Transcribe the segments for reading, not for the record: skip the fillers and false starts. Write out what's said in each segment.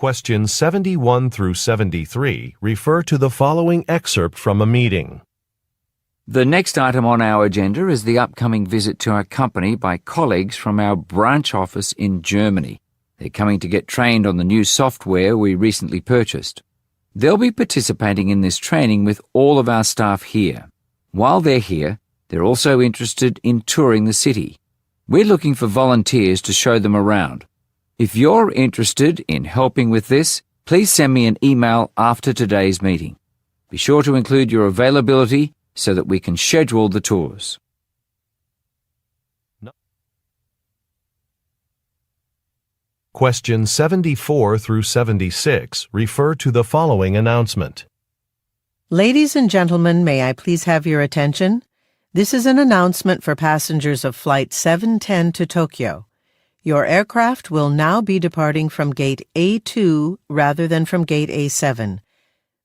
Questions 71 through 73 refer to the following excerpt from a meeting. The next item on our agenda is the upcoming visit to our company by colleagues from our branch office in Germany. They're coming to get trained on the new software we recently purchased. They'll be participating in this training with all of our staff here. While they're here, they're also interested in touring the city. We're looking for volunteers to show them around. If you're interested in helping with this, please send me an email after today's meeting. Be sure to include your availability so that we can schedule the tours. Questions 74 through 76 refer to the following announcement. Ladies and gentlemen, may I please have your attention? This is an announcement for passengers of Flight 710 to Tokyo. Your aircraft will now be departing from Gate A2 rather than from Gate A7.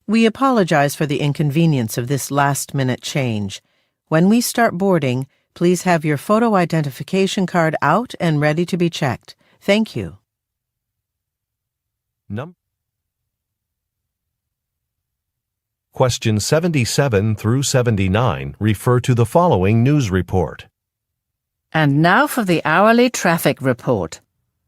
We apologize for the inconvenience of this last-minute change. When we start boarding, please have your photo identification card out and ready to be checked. Thank you. Questions 77 through 79 refer to the following news report. And now for the hourly traffic report.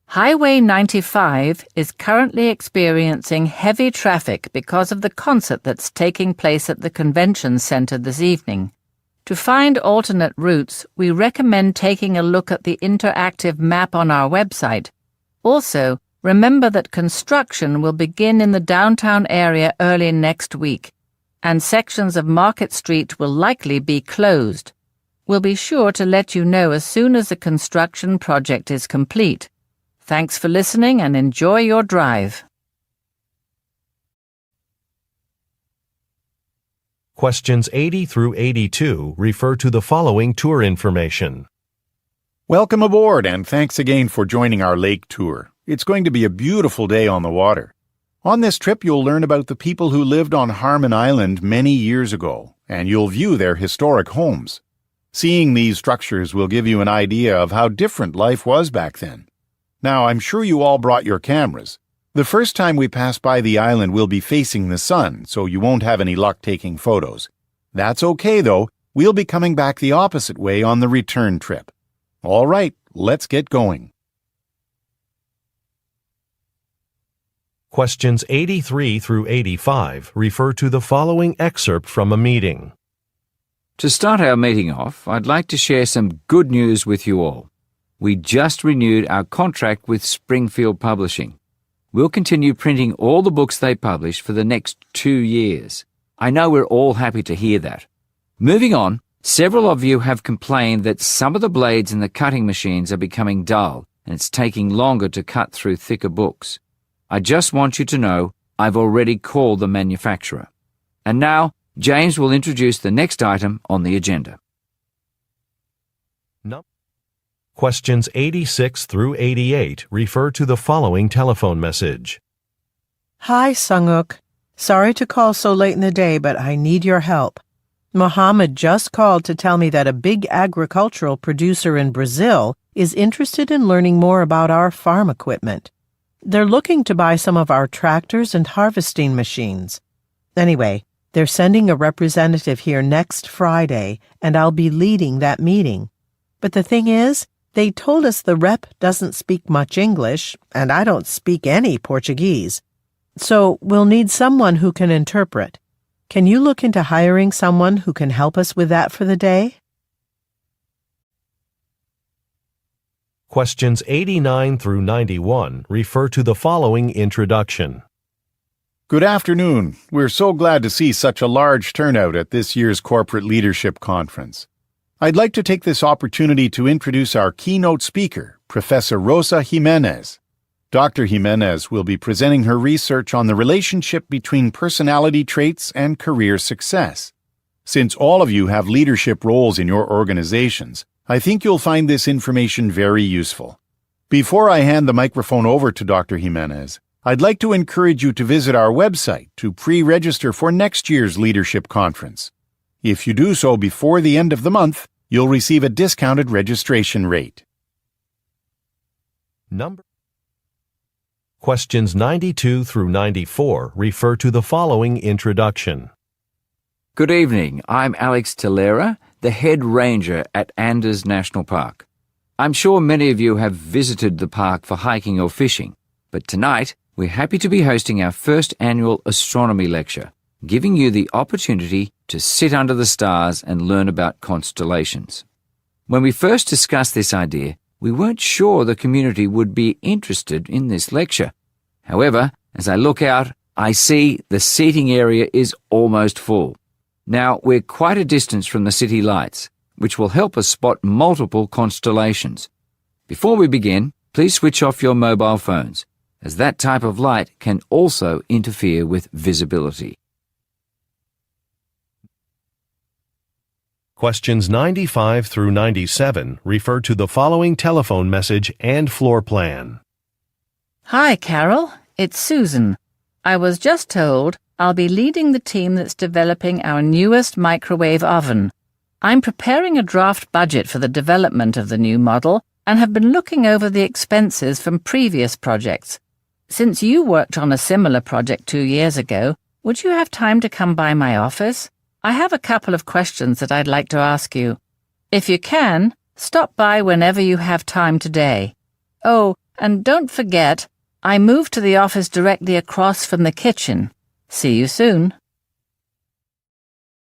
Highway 95 is currently experiencing heavy traffic because of the concert that's taking place at the convention center this evening. To find alternate routes, we recommend taking a look at the interactive map on our website. Also, remember that construction will begin in the downtown area early next week, and sections of Market Street will likely be closed. We'll be sure to let you know as soon as the construction project is complete. Thanks for listening and enjoy your drive. Questions 80 through 82 refer to the following tour information. Welcome aboard, and thanks again for joining our lake tour. It's going to be a beautiful day on the water. On this trip, you'll learn about the people who lived on Harmon Island many years ago, and you'll view their historic homes. Seeing these structures will give you an idea of how different life was back then. Now, I'm sure you all brought your cameras. The first time we pass by the island, we'll be facing the sun, so you won't have any luck taking photos. That's okay, though. We'll be coming back the opposite way on the return trip. All right, let's get going. Questions 83 through 85 refer to the following excerpt from a meeting. To start our meeting off, I'd like to share some good news with you all. We just renewed our contract with Springfield Publishing. We'll continue printing all the books they publish for the next 2 years. I know we're all happy to hear that. Moving on, several of you have complained that some of the blades in the cutting machines are becoming dull and it's taking longer to cut through thicker books. I just want you to know I've already called the manufacturer. And now, James will introduce the next item on the agenda. Questions 86 through 88 refer to the following telephone message. Hi, Sunguk. Sorry to call so late in the day, but I need your help. Mohammed just called to tell me that a big agricultural producer in Brazil is interested in learning more about our farm equipment. They're looking to buy some of our tractors and harvesting machines. Anyway, they're sending a representative here next Friday, and I'll be leading that meeting. But the thing is, they told us the rep doesn't speak much English, and I don't speak any Portuguese. So we'll need someone who can interpret. Can you look into hiring someone who can help us with that for the day? Questions 89 through 91 refer to the following introduction. Good afternoon. We're so glad to see such a large turnout at this year's Corporate Leadership Conference. I'd like to take this opportunity to introduce our keynote speaker, Professor Rosa Jimenez. Dr. Jimenez will be presenting her research on the relationship between personality traits and career success. Since all of you have leadership roles in your organizations, I think you'll find this information very useful. Before I hand the microphone over to Dr. Jimenez, I'd like to encourage you to visit our website to pre-register for next year's Leadership Conference. If you do so before the end of the month, you'll receive a discounted registration rate. Questions 92 through 94 refer to the following introduction. Good evening. I'm Alex Tellera, the head ranger at Anders National Park. I'm sure many of you have visited the park for hiking or fishing, but tonight we're happy to be hosting our first annual astronomy lecture, giving you the opportunity to sit under the stars and learn about constellations. When we first discussed this idea, we weren't sure the community would be interested in this lecture. However, as I look out, I see the seating area is almost full. Now, we're quite a distance from the city lights, which will help us spot multiple constellations. Before we begin, please switch off your mobile phones, as that type of light can also interfere with visibility. Questions 95 through 97 refer to the following telephone message and floor plan. Hi, Carol. It's Susan. I was just told I'll be leading the team that's developing our newest microwave oven. I'm preparing a draft budget for the development of the new model and have been looking over the expenses from previous projects. Since you worked on a similar project 2 years ago, would you have time to come by my office? I have a couple of questions that I'd like to ask you. If you can, stop by whenever you have time today. Oh, and don't forget, I moved to the office directly across from the kitchen. See you soon.